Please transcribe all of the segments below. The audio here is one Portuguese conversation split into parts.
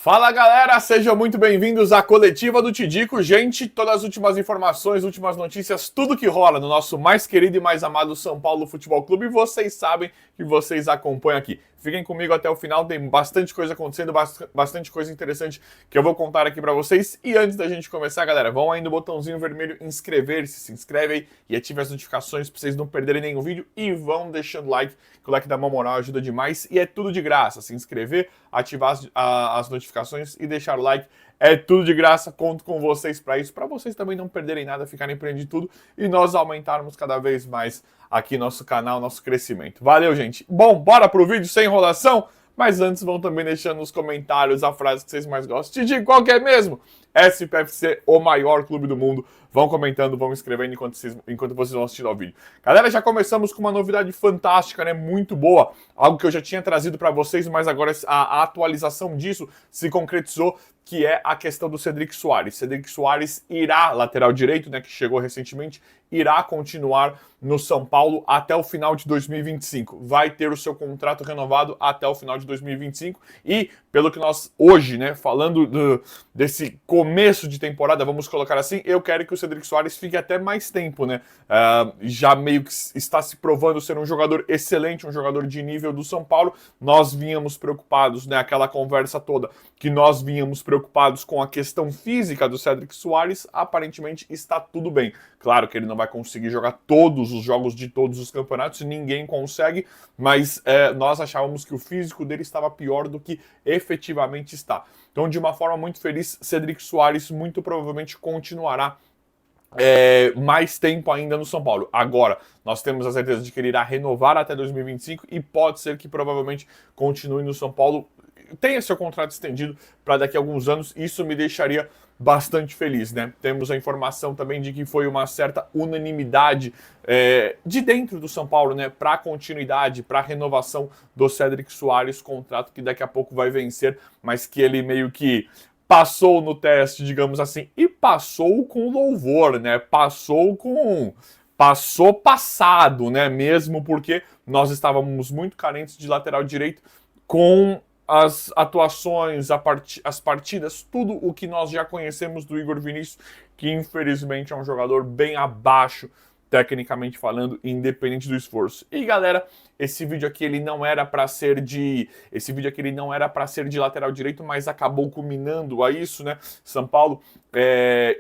Fala galera, sejam muito bem-vindos à coletiva do Tidico. Gente, todas as últimas informações, últimas notícias, tudo que rola no nosso mais querido e mais amado São Paulo Futebol Clube, vocês sabem que vocês acompanham aqui. Fiquem comigo até o final, tem bastante coisa acontecendo, bastante coisa interessante que eu vou contar aqui pra vocês. E antes da gente começar, galera, vão aí no botãozinho vermelho inscrever-se, se inscreve aí e ative as notificações pra vocês não perderem nenhum vídeo. E vão deixando like, que o like dá uma moral, ajuda demais e é tudo de graça. Se inscrever, ativar as notificações e deixar o like. É tudo de graça, conto com vocês para isso, para vocês também não perderem nada, ficarem por dentro de tudo e nós aumentarmos cada vez mais aqui nosso canal, nosso crescimento. Valeu, gente. Bom, bora pro vídeo sem enrolação, mas antes vão também deixando nos comentários a frase que vocês mais gostam. Titi, qual que é mesmo? SPFC, o maior clube do mundo. Vão comentando, vão escrevendo enquanto vocês vão assistindo ao vídeo. Galera, já começamos com uma novidade fantástica, né? Muito boa. Algo que eu já tinha trazido para vocês, mas agora a atualização disso se concretizou, que é a questão do Cedric Soares. Cedric Soares irá, lateral direito, né, que chegou recentemente, irá continuar no São Paulo até o final de 2025. Vai ter o seu contrato renovado até o final de 2025 e, pelo que nós hoje, né, falando desse começo de temporada, vamos colocar assim, eu quero que o Cedric Soares fique até mais tempo, né? Já meio que está se provando ser um jogador excelente, um jogador de nível do São Paulo. Nós vínhamos preocupados, né, aquela conversa toda, que nós vínhamos preocupados com a questão física do Cedric Soares, aparentemente está tudo bem. Claro que ele não vai conseguir jogar todos os jogos de todos os campeonatos, ninguém consegue, mas nós achávamos que o físico dele estava pior do que efetivamente está. Então, de uma forma muito feliz, Cedric Soares muito provavelmente continuará mais tempo ainda no São Paulo. Agora, nós temos a certeza de que ele irá renovar até 2025 e pode ser que provavelmente continue no São Paulo, tenha seu contrato estendido para daqui a alguns anos. Isso me deixaria bastante feliz, né? Temos a informação também de que foi uma certa unanimidade de dentro do São Paulo, né, para continuidade, para renovação do Cedric Soares, contrato que daqui a pouco vai vencer, mas que ele meio que passou no teste, digamos assim, e passou com louvor, né? Passou passado, né? Mesmo porque nós estávamos muito carentes de lateral direito com as atuações, as partidas, tudo o que nós já conhecemos do Igor Vinícius, que infelizmente é um jogador bem abaixo, tecnicamente falando, independente do esforço. E galera, esse vídeo aqui ele não era para ser de lateral direito, mas acabou culminando a isso, né? São Paulo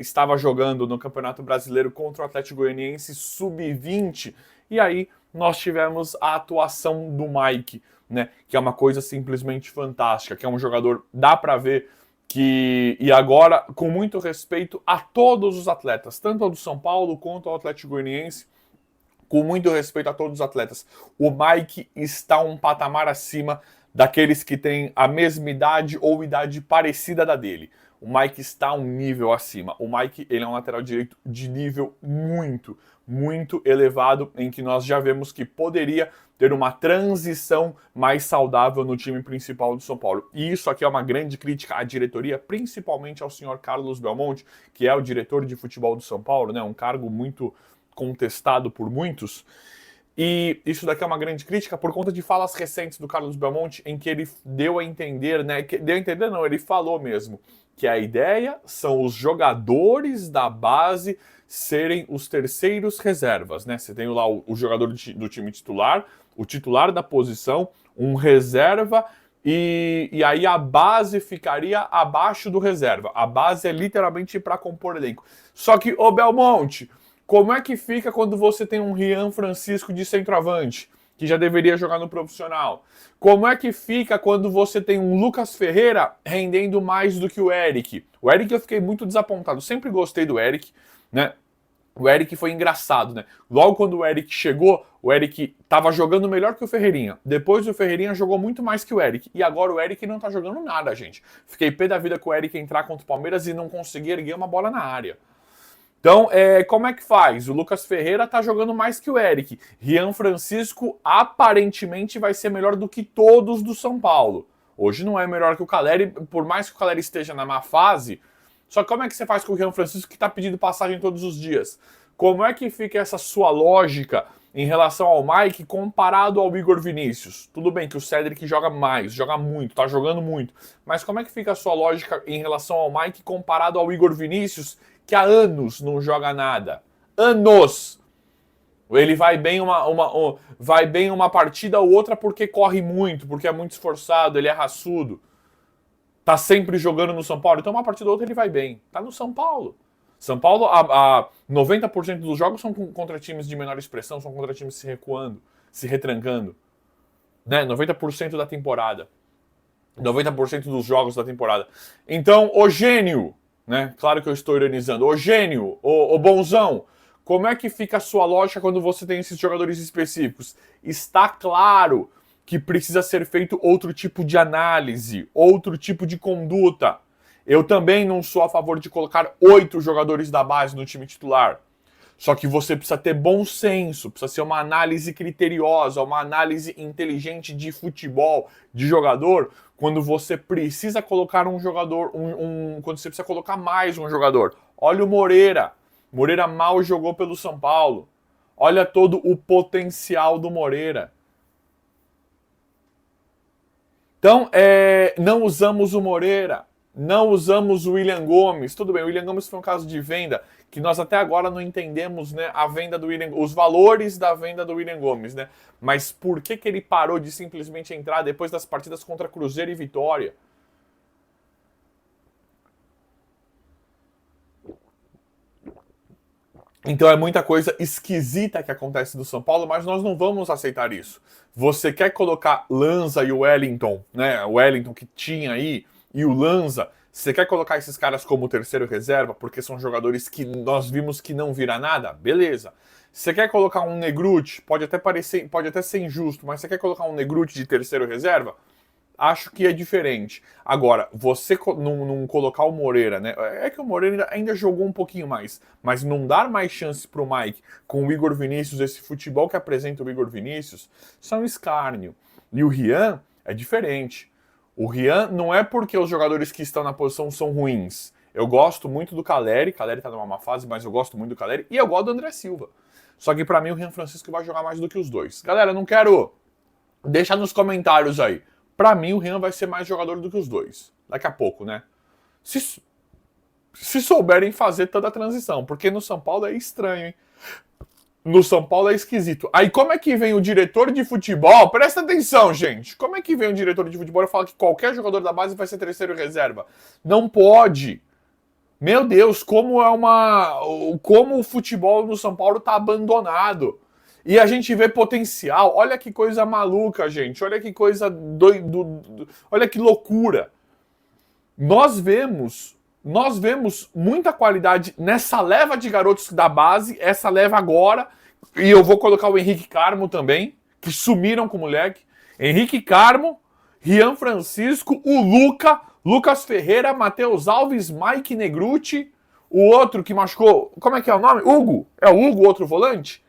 estava jogando no Campeonato Brasileiro contra o Atlético Goianiense sub-20 e aí nós tivemos a atuação do Mike, né? Que é uma coisa simplesmente fantástica, que é um jogador, dá para ver que, e agora, com muito respeito a todos os atletas, tanto ao do São Paulo quanto ao Atlético Goianiense, com muito respeito a todos os atletas, o Mike está um patamar acima daqueles que têm a mesma idade ou idade parecida da dele. O Mike está um nível acima. O Mike, ele é um lateral direito de nível muito, muito elevado, em que nós já vemos que poderia ter uma transição mais saudável no time principal do São Paulo. E isso aqui é uma grande crítica à diretoria, principalmente ao senhor Carlos Belmonte, que é o diretor de futebol do São Paulo, né? Um cargo muito contestado por muitos. E isso daqui é uma grande crítica por conta de falas recentes do Carlos Belmonte, em que ele deu a entender, né? Deu a entender não, ele falou mesmo que a ideia são os jogadores da base serem os terceiros reservas, né? Você tem lá o jogador do time titular, o titular da posição, um reserva, e aí a base ficaria abaixo do reserva. A base é literalmente para compor elenco. Só que, ô Belmonte, como é que fica quando você tem um Rian Francisco de centroavante, que já deveria jogar no profissional? Como é que fica quando você tem um Lucas Ferreira rendendo mais do que o Eric? O Eric eu fiquei muito desapontado, sempre gostei do Eric, né? O Eric foi engraçado, né? Logo quando o Eric chegou, o Eric tava jogando melhor que o Ferreirinha. Depois o Ferreirinha jogou muito mais que o Eric. E agora o Eric não tá jogando nada, gente. Fiquei pé da vida com o Eric entrar contra o Palmeiras e não conseguir erguer uma bola na área. Então, como é que faz? O Lucas Ferreira tá jogando mais que o Eric. Rian Francisco aparentemente vai ser melhor do que todos do São Paulo. Hoje não é melhor que o Caleri, por mais que o Caleri esteja na má fase. Só que como é que você faz com o Rian Francisco que tá pedindo passagem todos os dias? Como é que fica essa sua lógica em relação ao Mike comparado ao Igor Vinícius? Tudo bem que o Cedric joga mais, joga muito, tá jogando muito. Mas como é que fica a sua lógica em relação ao Mike comparado ao Igor Vinícius, que há anos não joga nada? Anos! Ele vai bem vai bem uma partida ou outra porque corre muito, porque é muito esforçado, ele é raçudo. Tá sempre jogando no São Paulo. Então uma partida ou outra ele vai bem. Tá no São Paulo. São Paulo, a 90% dos jogos são contra times de menor expressão, são contra times se recuando, se retrancando. Né? 90% da temporada. 90% dos jogos da temporada. Então, ô gênio, né? Claro que eu estou ironizando. Ô gênio, ô bonzão, como é que fica a sua lógica quando você tem esses jogadores específicos? Está claro que precisa ser feito outro tipo de análise, outro tipo de conduta. Eu também não sou a favor de colocar 8 jogadores da base no time titular. Só que você precisa ter bom senso, precisa ser uma análise criteriosa, uma análise inteligente de futebol, de jogador, quando você precisa colocar um jogador, quando você precisa colocar mais um jogador. Olha o Moreira. Moreira mal jogou pelo São Paulo. Olha todo o potencial do Moreira. Então, não usamos o Moreira, não usamos o William Gomes. Tudo bem, o William Gomes foi um caso de venda que nós até agora não entendemos, né, a venda do William, os valores da venda do William Gomes, né? Mas por que ele parou de simplesmente entrar depois das partidas contra Cruzeiro e Vitória? Então é muita coisa esquisita que acontece no São Paulo, mas nós não vamos aceitar isso. Você quer colocar Lanza e o Wellington, né? O Wellington que tinha aí, e o Lanza, você quer colocar esses caras como terceiro reserva, porque são jogadores que nós vimos que não vira nada? Beleza. Você quer colocar um Negruti, pode até ser injusto, mas você quer colocar um Negruti de terceiro reserva? Acho que é diferente. Agora, você não colocar o Moreira, né? É que o Moreira ainda jogou um pouquinho mais, mas não dar mais chance pro Mike com o Igor Vinícius, esse futebol que apresenta o Igor Vinícius, isso é um escárnio. E o Rian é diferente. O Rian não é porque os jogadores que estão na posição são ruins. Eu gosto muito do Caleri tá numa má fase, mas eu gosto muito do Caleri e eu gosto do André Silva. Só que pra mim o Rian Francisco vai jogar mais do que os dois. Galera, não quero... Deixa nos comentários aí. Pra mim, o Rian vai ser mais jogador do que os dois. Daqui a pouco, né? Se souberem fazer toda a transição. Porque no São Paulo é estranho, hein? No São Paulo é esquisito. Aí como é que vem o diretor de futebol? Presta atenção, gente. Como é que vem o diretor de futebol e fala que qualquer jogador da base vai ser terceiro reserva? Não pode. Meu Deus, como o futebol no São Paulo tá abandonado. E a gente vê potencial. Olha que coisa maluca, gente. Olha que coisa olha que loucura. Nós vemos muita qualidade nessa leva de garotos da base, essa leva agora, e eu vou colocar o Henrique Carmo também, que sumiram com o moleque. Henrique Carmo, Rian Francisco, o Lucas Ferreira, Matheus Alves, Mike Negruti, o outro que machucou, como é que é o nome? Hugo. É o Hugo, outro volante?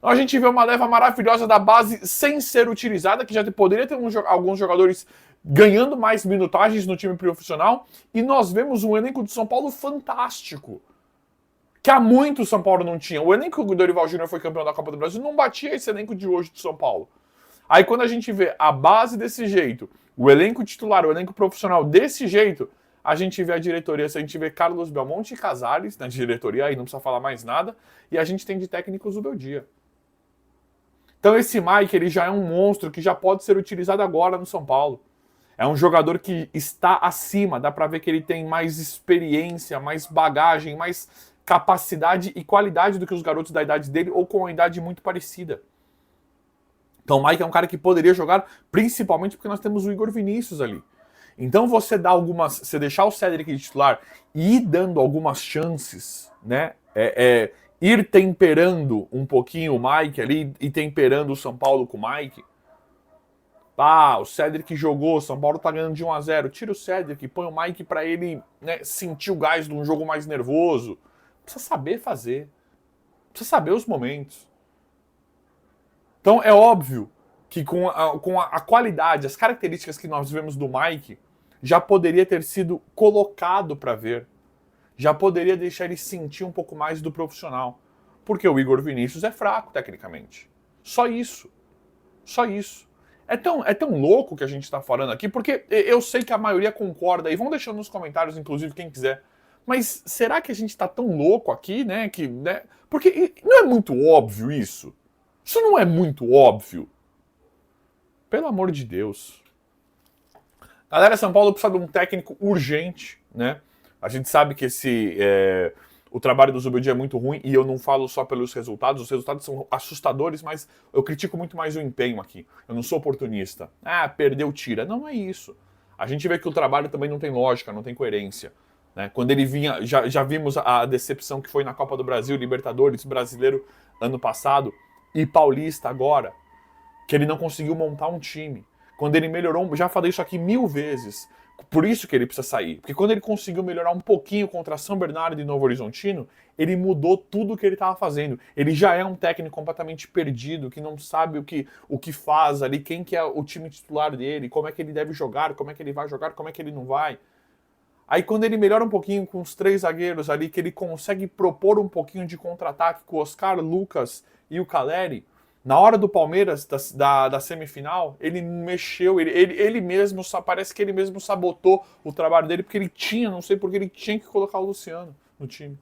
A gente vê uma leva maravilhosa da base sem ser utilizada, que já poderia ter alguns jogadores ganhando mais minutagens no time profissional, e nós vemos um elenco de São Paulo fantástico, que há muito o São Paulo não tinha. O elenco que o Dorival Júnior foi campeão da Copa do Brasil não batia esse elenco de hoje de São Paulo. Aí quando a gente vê a base desse jeito, o elenco titular, o elenco profissional desse jeito, a gente vê a diretoria, a gente vê Carlos Belmonte e Casares na diretoria, aí não precisa falar mais nada, e a gente tem de técnicos o Beldia. Então esse Mike, ele já é um monstro que já pode ser utilizado agora no São Paulo. É um jogador que está acima, dá pra ver que ele tem mais experiência, mais bagagem, mais capacidade e qualidade do que os garotos da idade dele ou com uma idade muito parecida. Então o Mike é um cara que poderia jogar, principalmente porque nós temos o Igor Vinícius ali. Então você deixar o Cedric de titular e ir dando algumas chances, né? Ir temperando um pouquinho o Mike ali e temperando o São Paulo com o Mike. O Cedric jogou, o São Paulo tá ganhando de 1-0. Tira o Cedric, põe o Mike pra ele, né, sentir o gás de um jogo mais nervoso. Precisa saber fazer. Precisa saber os momentos. Então é óbvio que com a qualidade, as características que nós vemos do Mike, já poderia ter sido colocado para ver. Já poderia deixar ele sentir um pouco mais do profissional. Porque o Igor Vinícius é fraco tecnicamente. Só isso. Só isso. É tão louco o que a gente está falando aqui, porque eu sei que a maioria concorda, e vão deixando nos comentários, inclusive, quem quiser. Mas será que a gente está tão louco aqui, né? Porque não é muito óbvio isso? Isso não é muito óbvio? Pelo amor de Deus. Galera, São Paulo precisa de um técnico urgente, né? A gente sabe que o trabalho do Zubeldia é muito ruim, e eu não falo só pelos resultados, os resultados são assustadores, mas eu critico muito mais o empenho aqui. Eu não sou oportunista. Ah, perdeu, tira. Não é isso. A gente vê que o trabalho também não tem lógica, não tem coerência. Né? Quando ele vinha, já vimos a decepção que foi na Copa do Brasil, Libertadores, Brasileiro ano passado, e Paulista agora, que ele não conseguiu montar um time. Quando ele melhorou, já falei isso aqui 1000 vezes, por isso que ele precisa sair. Porque quando ele conseguiu melhorar um pouquinho contra São Bernardo e Novo Horizontino, ele mudou tudo o que ele estava fazendo. Ele já é um técnico completamente perdido, que não sabe o que faz ali, quem que é o time titular dele, como é que ele deve jogar, como é que ele vai jogar, como é que ele não vai. Aí quando ele melhora um pouquinho com os 3 zagueiros ali, que ele consegue propor um pouquinho de contra-ataque com o Oscar, Lucas e o Caleri, na hora do Palmeiras, da semifinal, ele mexeu, ele mesmo, parece que ele mesmo sabotou o trabalho dele, porque ele tinha, não sei porque ele tinha que colocar o Luciano no time.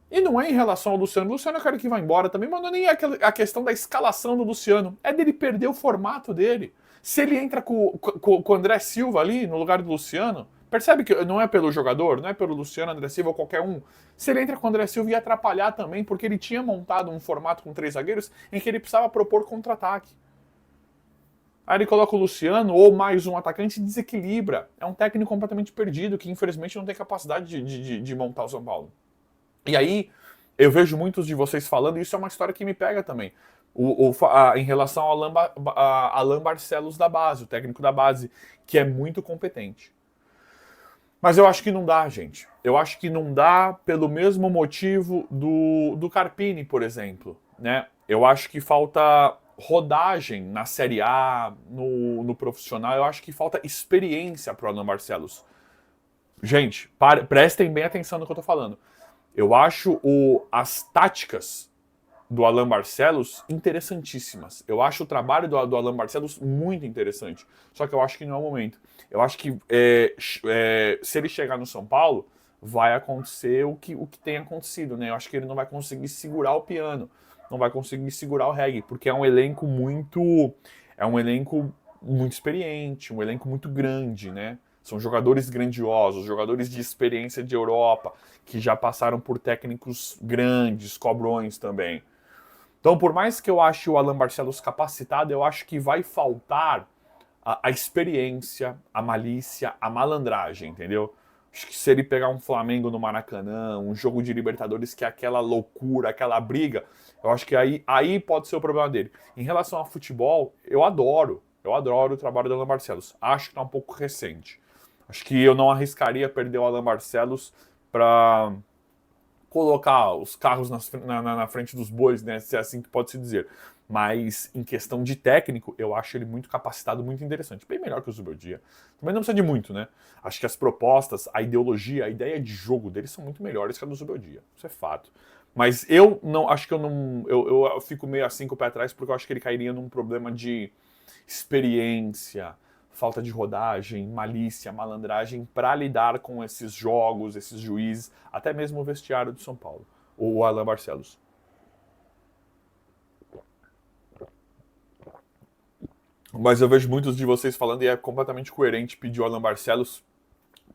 E não é em relação ao Luciano. O Luciano é o cara que vai embora também, mas não é nem a questão da escalação do Luciano. É dele perder o formato dele. Se ele entra com o André Silva ali, no lugar do Luciano, percebe que não é pelo jogador, não é pelo Luciano, André Silva ou qualquer um. Se ele entra com o André Silva, ia atrapalhar também, porque ele tinha montado um formato com 3 zagueiros em que ele precisava propor contra-ataque. Aí ele coloca o Luciano ou mais um atacante e desequilibra. É um técnico completamente perdido, que infelizmente não tem capacidade de montar o São Paulo. E aí, eu vejo muitos de vocês falando, e isso é uma história que me pega também, em relação ao Alan Barcelos da base, o técnico da base, que é muito competente. Mas eu acho que não dá, gente. Eu acho que não dá pelo mesmo motivo do Carpini, por exemplo. Né? Eu acho que falta rodagem na Série A, no profissional. Eu acho que falta experiência para o Alan Barcelos. Gente, prestem bem atenção no que eu estou falando. Eu acho as táticas do Alan Barcelos interessantíssimas. Eu acho o trabalho do Alan Barcelos muito interessante. Só que eu acho que não é o momento. Eu acho que se ele chegar no São Paulo, vai acontecer o que tem acontecido, né? Eu acho que ele não vai conseguir segurar o piano, não vai conseguir segurar o reggae, porque é um elenco muito experiente, um elenco muito grande, né? São jogadores grandiosos, jogadores de experiência de Europa, que já passaram por técnicos grandes, cobrões também. Então, por mais que eu ache o Alan Barcelos capacitado, eu acho que vai faltar a experiência, a malícia, a malandragem, entendeu? Acho que se ele pegar um Flamengo no Maracanã, um jogo de Libertadores que é aquela loucura, aquela briga, eu acho que aí pode ser o problema dele. Em relação ao futebol, eu adoro o trabalho do Alan Barcelos. Acho que tá um pouco recente. Acho que eu não arriscaria perder o Alan Barcelos para colocar os carros na frente dos bois, né? Se é assim que pode se dizer. Mas em questão de técnico, eu acho ele muito capacitado, muito interessante. Bem melhor que o Zubeldia. Também não precisa de muito, né? Acho que as propostas, a ideologia, a ideia de jogo deles são muito melhores que a do Zubeldia. Isso é fato. Mas eu não acho que eu fico meio assim com o pé atrás, porque eu acho que ele cairia num problema de experiência, falta de rodagem, malícia, malandragem para lidar com esses jogos, esses juízes, até mesmo o vestiário de São Paulo, o Alan Barcelos. Mas eu vejo muitos de vocês falando e é completamente coerente pedir o Alan Barcelos,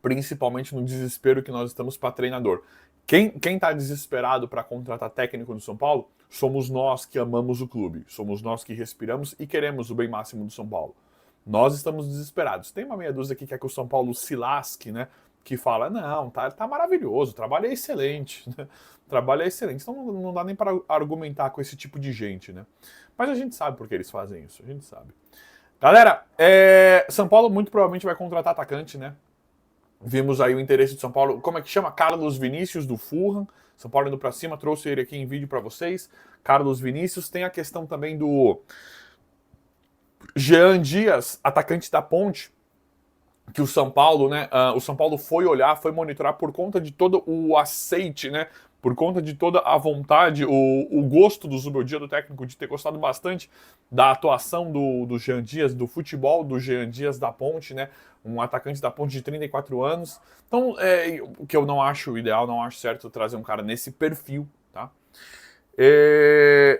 principalmente no desespero que nós estamos para treinador. Quem está desesperado para contratar técnico no São Paulo somos nós que amamos o clube, somos nós que respiramos e queremos o bem máximo do São Paulo. Nós estamos desesperados. Tem uma meia dúzia que quer que o São Paulo se lasque, né? Que fala, não, tá maravilhoso, o trabalho é excelente. Né? O trabalho é excelente. Então não dá nem para argumentar com esse tipo de gente, né? Mas a gente sabe por que eles fazem isso, a gente sabe. Galera, São Paulo muito provavelmente vai contratar atacante, né? Vimos aí o interesse de São Paulo, como é que chama? Carlos Vinícius do Fulham. São Paulo indo para cima, trouxe ele aqui em vídeo para vocês. Carlos Vinícius. Tem a questão também do Jean Dias, atacante da Ponte, que o São Paulo, né? O São Paulo foi olhar, foi monitorar por conta de todo o aceite, né? por conta de toda a vontade, o gosto do Zubeldia, do técnico, de ter gostado bastante da atuação do Jean Dias, do futebol do Jean Dias da Ponte, né? Um atacante da Ponte de 34 anos. Então, o que eu não acho ideal, não acho certo trazer um cara nesse perfil, tá?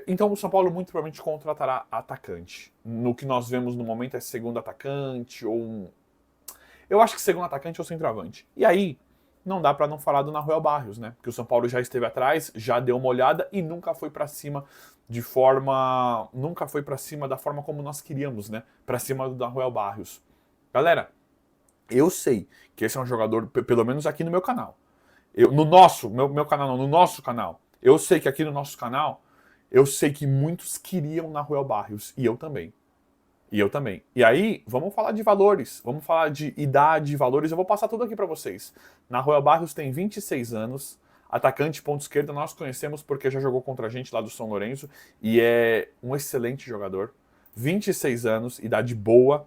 Então o São Paulo muito provavelmente contratará atacante. No que nós vemos no momento é segundo atacante ou eu acho que segundo atacante ou centroavante. E aí não dá para não falar do Nahuel Barrios, né? Porque o São Paulo já esteve atrás, já deu uma olhada e nunca foi para cima nunca foi para cima da forma como nós queríamos, né? Para cima do Nahuel Barrios. Galera, eu sei que esse é um jogador, pelo menos aqui no meu canal. Meu canal não, no nosso canal. Eu sei que aqui no nosso canal, eu sei que muitos queriam Nahuel Barrios. E eu também. E aí, vamos falar de valores. Vamos falar de idade e valores. Eu vou passar tudo aqui para vocês. Nahuel Barrios tem 26 anos. Atacante ponto esquerda, nós conhecemos porque já jogou contra a gente lá do São Lourenço. E é um excelente jogador. 26 anos, idade boa.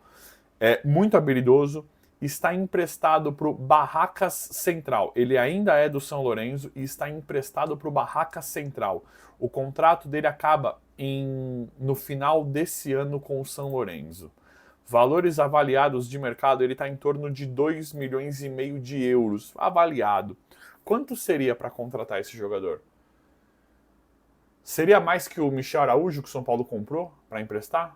É muito habilidoso. Está emprestado para o Barracas Central. Ele ainda é do São Lourenço e está emprestado para o Barracas Central. O contrato dele acaba no final desse ano com o São Lourenço. Valores avaliados de mercado, ele está em torno de 2,5 milhões de euros avaliado. Quanto seria para contratar esse jogador? Seria mais que o Michel Araújo que o São Paulo comprou para emprestar?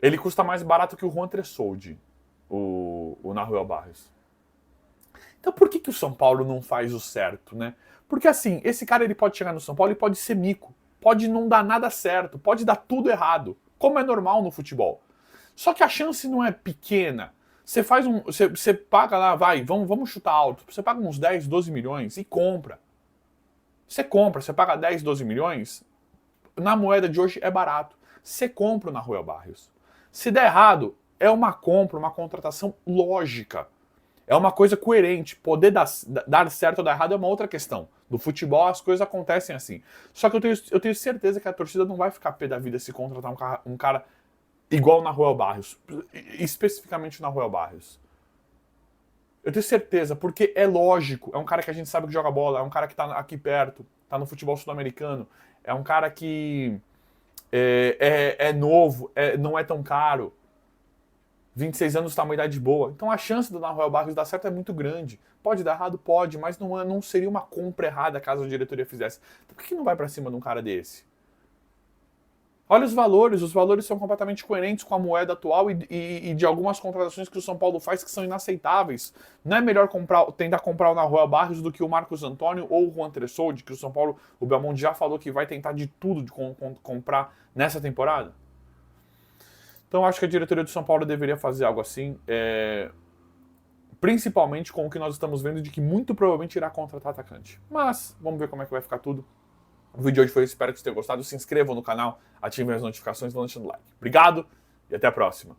Ele custa mais barato que o Juan Tressoldi, o Nahuel Barrios. Então por que o São Paulo não faz o certo, né? Porque assim, esse cara ele pode chegar no São Paulo e pode ser mico. Pode não dar nada certo, pode dar tudo errado, como é normal no futebol. Só que a chance não é pequena. Você paga lá, vamos chutar alto. Você paga uns 10, 12 milhões e compra. Você paga 10, 12 milhões, na moeda de hoje é barato. Você compra o Nahuel Barrios. Se der errado, é uma compra, uma contratação lógica. É uma coisa coerente. Poder dar certo ou dar errado é uma outra questão. No futebol as coisas acontecem assim. Só que eu tenho certeza que a torcida não vai ficar pé da vida se contratar um cara igual o Nahuel Barrios. Especificamente o Nahuel Barrios. Eu tenho certeza, porque é lógico. É um cara que a gente sabe que joga bola. É um cara que tá aqui perto. Tá no futebol sul-americano. É um cara que é novo, não é tão caro. 26 anos está uma idade boa. Então a chance do Nahuel Barrios dar certo é muito grande. Pode dar errado? Pode, mas não seria uma compra errada caso a diretoria fizesse. Então, por que não vai para cima de um cara desse? Olha os valores são completamente coerentes com a moeda atual e de algumas contratações que o São Paulo faz que são inaceitáveis. Não é melhor tentar comprar o Nahuel Barrios do que o Marcos Antônio ou o Juan Tressoldi, que o São Paulo, o Belmonte já falou que vai tentar de tudo de comprar nessa temporada? Então acho que a diretoria do São Paulo deveria fazer algo assim, principalmente com o que nós estamos vendo de que muito provavelmente irá contratar atacante. Mas vamos ver como é que vai ficar tudo. O vídeo de hoje foi isso, espero que vocês tenham gostado. Se inscrevam no canal, ativem as notificações e vão deixando like. Obrigado e até a próxima.